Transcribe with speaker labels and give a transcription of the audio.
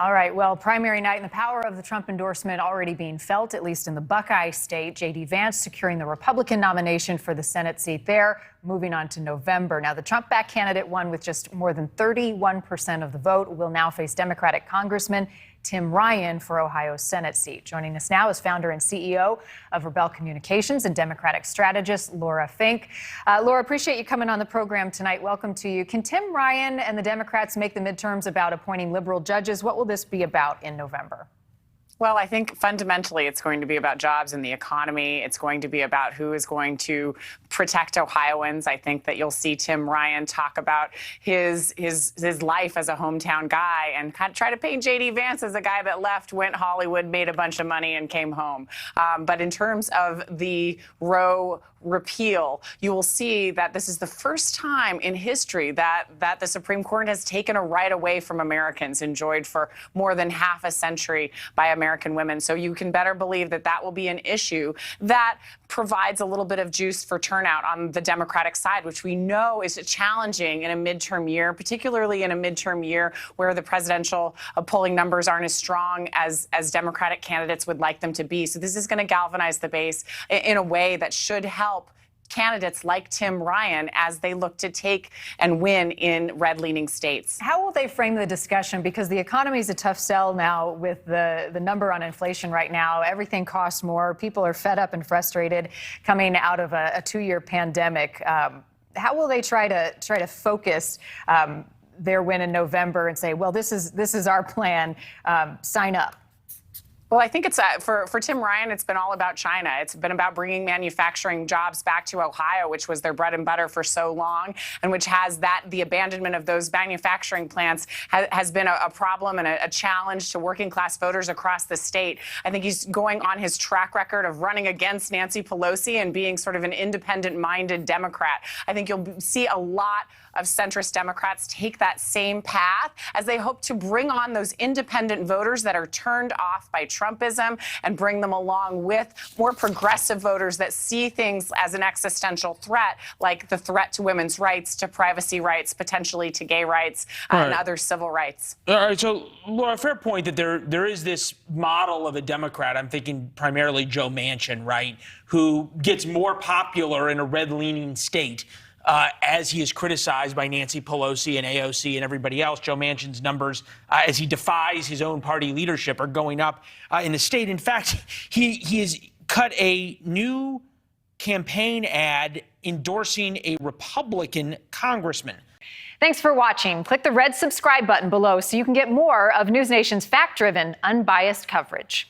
Speaker 1: All right. Well, primary night and the power of the Trump endorsement already being felt, at least in the Buckeye state. J.D. Vance securing the Republican nomination for the Senate seat there, moving on to November. Now, the Trump-backed candidate won with just more than 31% of the vote, will now face Democratic Congressman Tim Ryan for Ohio's Senate seat. Joining us now is founder and CEO of Rebel Communications and Democratic strategist Laura Fink. Laura, appreciate you coming on the program tonight. Welcome to you. Can Tim Ryan and the Democrats make the midterms about appointing liberal judges? What will this be about in November?
Speaker 2: Well, I think fundamentally it's going to be about jobs and the economy. It's going to be about who is going to protect Ohioans. I think that you'll see Tim Ryan talk about his life as a hometown guy and kind of try to paint J.D. Vance as a guy that left, went Hollywood, made a bunch of money, and came home. But in terms of the Roe repeal, you will see that this is the first time in history that the Supreme Court has taken a right away from Americans, enjoyed for more than half a century by American women. So you can better believe that that will be an issue that provides a little bit of juice for turnout on the Democratic side, which we know is challenging in a midterm year, particularly in a midterm year where the presidential polling numbers aren't as strong as Democratic candidates would like them to be. So this is going to galvanize the base in a way that should help candidates like Tim Ryan as they look to take and win in red-leaning states.
Speaker 1: How will they frame the discussion? Because the economy is a tough sell now with the number on inflation right now. Everything costs more. People are fed up and frustrated coming out of a two-year pandemic. How will they try to focus their win in November and say, well, this is our plan, sign up?
Speaker 2: Well, I think it's for Tim Ryan, it's been all about China. It's been about bringing manufacturing jobs back to Ohio, which was their bread and butter for so long, and which has the abandonment of those manufacturing plants has been a problem and a challenge to working class voters across the state. I think he's going on his track record of running against Nancy Pelosi and being sort of an independent-minded Democrat. I think you'll see a lot of centrist Democrats take that same path as they hope to bring on those independent voters that are turned off by Trumpism and bring them along with more progressive voters that see things as an existential threat, like the threat to women's rights, to privacy rights, potentially to gay rights, and other civil rights.
Speaker 3: All right. So, Laura, fair point that there is this model of a Democrat. I'm thinking primarily Joe Manchin, right, who gets more popular in a red-leaning state. As he is criticized by Nancy Pelosi and AOC and everybody else. Joe Manchin's numbers, as he defies his own party leadership, are going up in the state. In fact, he has cut a new campaign ad endorsing a Republican congressman.
Speaker 1: Thanks for watching. Click the red subscribe button below so you can get more of NewsNation's fact-driven, unbiased coverage.